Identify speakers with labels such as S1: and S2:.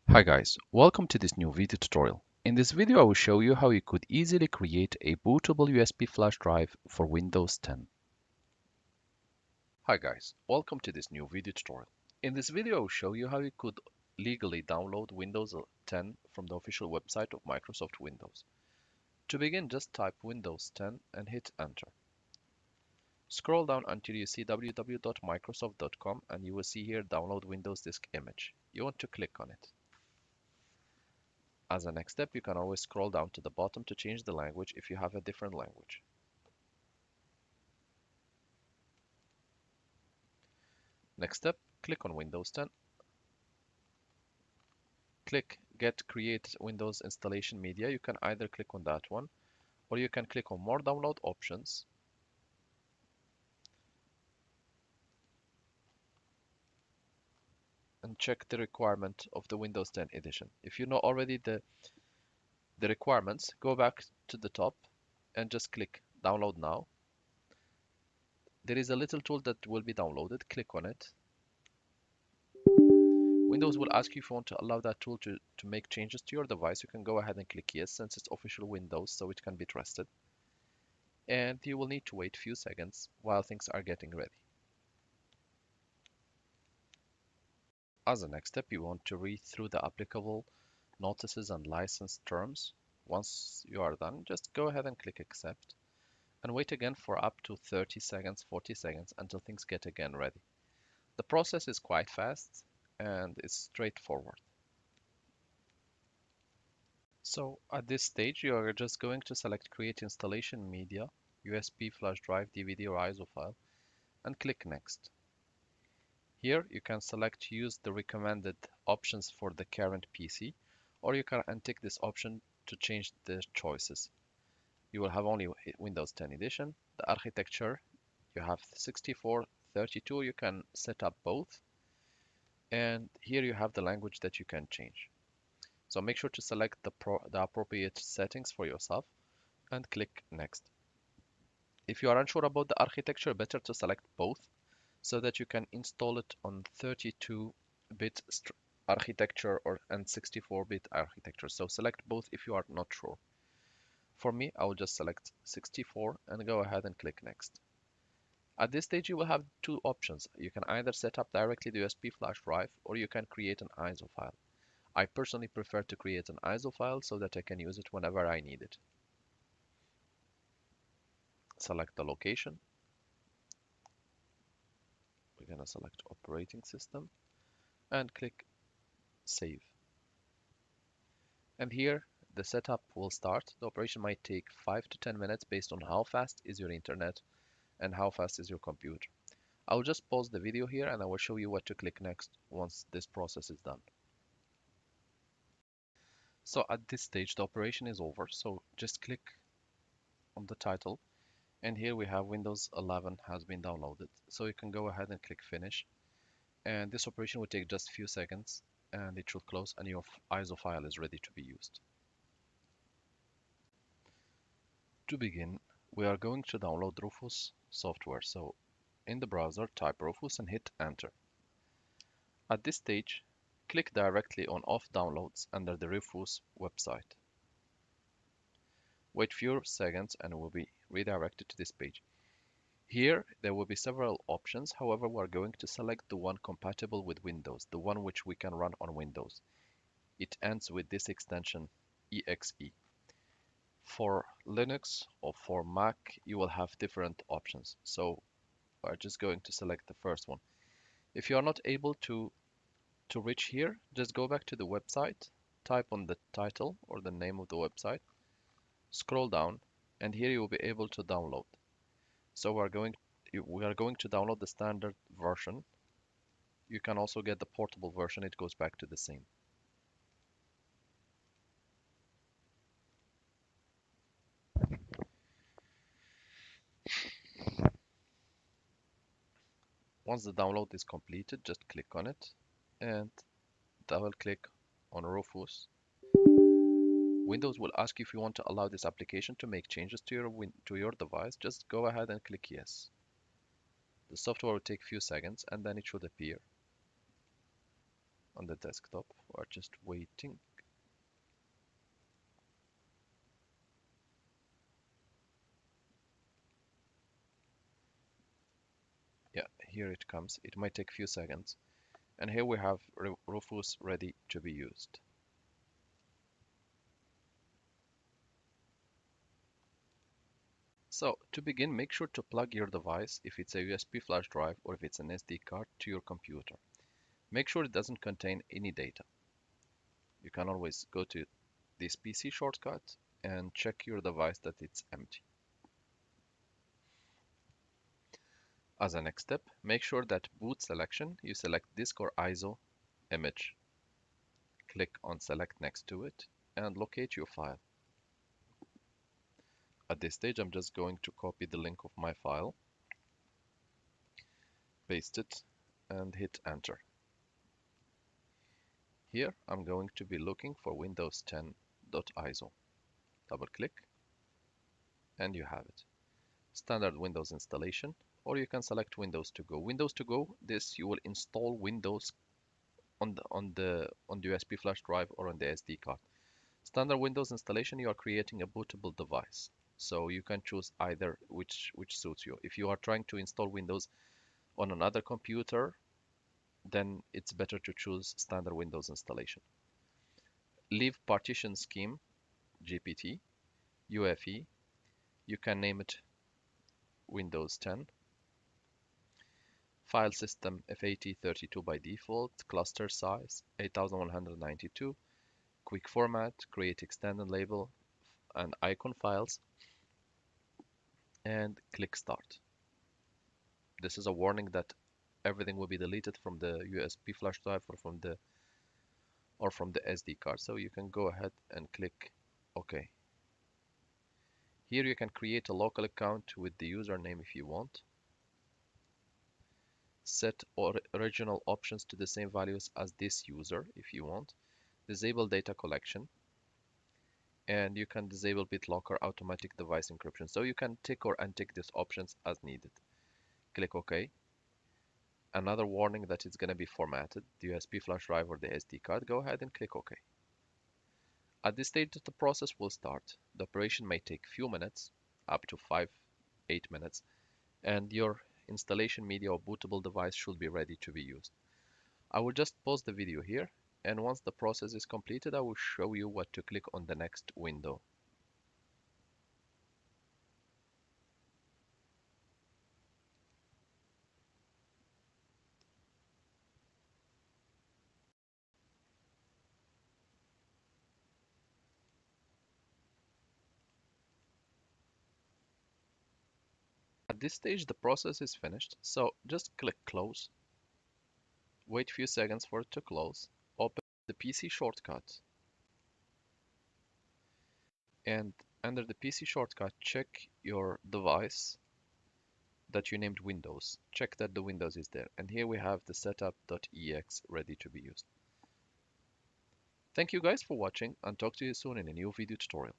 S1: Hi guys, welcome to this new video tutorial. In this video I will show you how you could easily create a bootable USB flash drive for Windows 10. Hi guys, welcome to this new video tutorial. In this video I will show you how you could legally download Windows 10 from the official website of Microsoft Windows. To begin, just type Windows 10 and hit enter. Scroll down until you see www.microsoft.com and you will see here download Windows disk image. You want to click on it. As a next step, you can always scroll down to the bottom to change the language if you have a different language. Next step, click on Windows 10. Click Get Create Windows Installation Media. You can either click on that one, or you can click on More Download Options. And check the requirement of the Windows 10 edition. If you know already the requirements, go back to the top and just click Download Now. There is a little tool that will be downloaded. Click on it. Windows will ask you if you want to allow that tool to make changes to your device. You can go ahead and click yes, since it's official Windows, so it can be trusted. And you will need to wait a few seconds while things are getting ready. As a next step, you want to read through the applicable notices and license terms. Once you are done, just go ahead and click accept and wait again for up to 30 seconds, 40 seconds until things get again ready. The process is quite fast and it's straightforward. So at this stage, you are just going to select Create Installation Media, USB flash drive, DVD or ISO file, and click Next. Here you can select Use the recommended options for the current PC, or you can untick this option to change the choices. You will have only Windows 10 edition. The architecture, you have 64, 32, you can set up both. And here you have the language that you can change. So make sure to select the appropriate settings for yourself and click Next. If you are unsure about the architecture, better to select both so that you can install it on 32-bit architecture and 64-bit architecture. So select both if you are not sure. For me, I will just select 64 and go ahead and click Next. At this stage, you will have two options. You can either set up directly the USB flash drive or you can create an ISO file. I personally prefer to create an ISO file so that I can use it whenever I need it. Select the location. We're going to select operating system and click Save. And here the setup will start. The operation might take 5 to 10 minutes based on how fast is your internet and how fast is your computer. I'll just pause the video here and I will show you what to click next once this process is done. So at this stage the operation is over, so just click on the title and here we have Windows 11 has been downloaded. So you can go ahead and click finish and this operation will take just a few seconds and it should close and your ISO file is ready to be used. To begin, we are going to download Rufus software. So in the browser, type Rufus and hit enter. At this stage, click directly on Off Downloads under the Rufus website. Wait few seconds and it will be redirected to this page. Here, there will be several options. However, we're going to select the one compatible with Windows, the one which we can run on Windows. It ends with this extension, exe. For Linux or for Mac, you will have different options. So we're just going to select the first one. If you are not able to reach here, just go back to the website, type on the title or the name of the website, scroll down, and here you will be able to download. So we are going to download the standard version. You can also get the portable version, it goes back to the same. Once the download is completed, just click on it and double click on Rufus. Windows will ask you if you want to allow this application to make changes to your device. Just go ahead and click yes. The software will take a few seconds and then it should appear. on the desktop. We're just waiting. Yeah, here it comes. It might take a few seconds. And here we have Rufus ready to be used. So to begin, make sure to plug your device, if it's a USB flash drive or if it's an SD card, to your computer. Make sure it doesn't contain any data. You can always go to this PC shortcut and check your device that it's empty. As a next step, make sure that boot selection, you select disk or ISO image. Click on select next to it and locate your file. At this stage, I'm just going to copy the link of my file, paste it, and hit enter. Here, I'm going to be looking for Windows 10.iso. Double click, and you have it. Standard Windows installation, or you can select Windows to go. Windows to go, this you will install Windows on the USB flash drive or on the SD card. Standard Windows installation, you are creating a bootable device. So you can choose either which suits you. If you are trying to install Windows on another computer, then it's better to choose standard Windows installation. Leave partition scheme, GPT, UEFI, you can name it Windows 10. File system FAT32 by default, cluster size 8192, quick format, create extended label and icon files, and click start. This is a warning that everything will be deleted from the USB flash drive or from the SD card. So you can go ahead and click OK. Here you can create a local account with the username if you want. Set original options to the same values as this user if you want. Disable data collection. And you can disable BitLocker automatic device encryption. So you can tick or untick these options as needed. Click OK. Another warning that it's going to be formatted, the USB flash drive or the SD card, go ahead and click OK. At this stage, the process will start. The operation may take few minutes, up to 5-8 minutes, and your installation media or bootable device should be ready to be used. I will just pause the video here, and once the process is completed, I will show you what to click on the next window. At this stage, the process is finished, so just click close. Wait a few seconds for it to close. Open the PC shortcut. And under the PC shortcut, check your device that you named Windows. Check that the Windows is there. And here we have the setup.exe ready to be used. Thank you guys for watching and talk to you soon in a new video tutorial.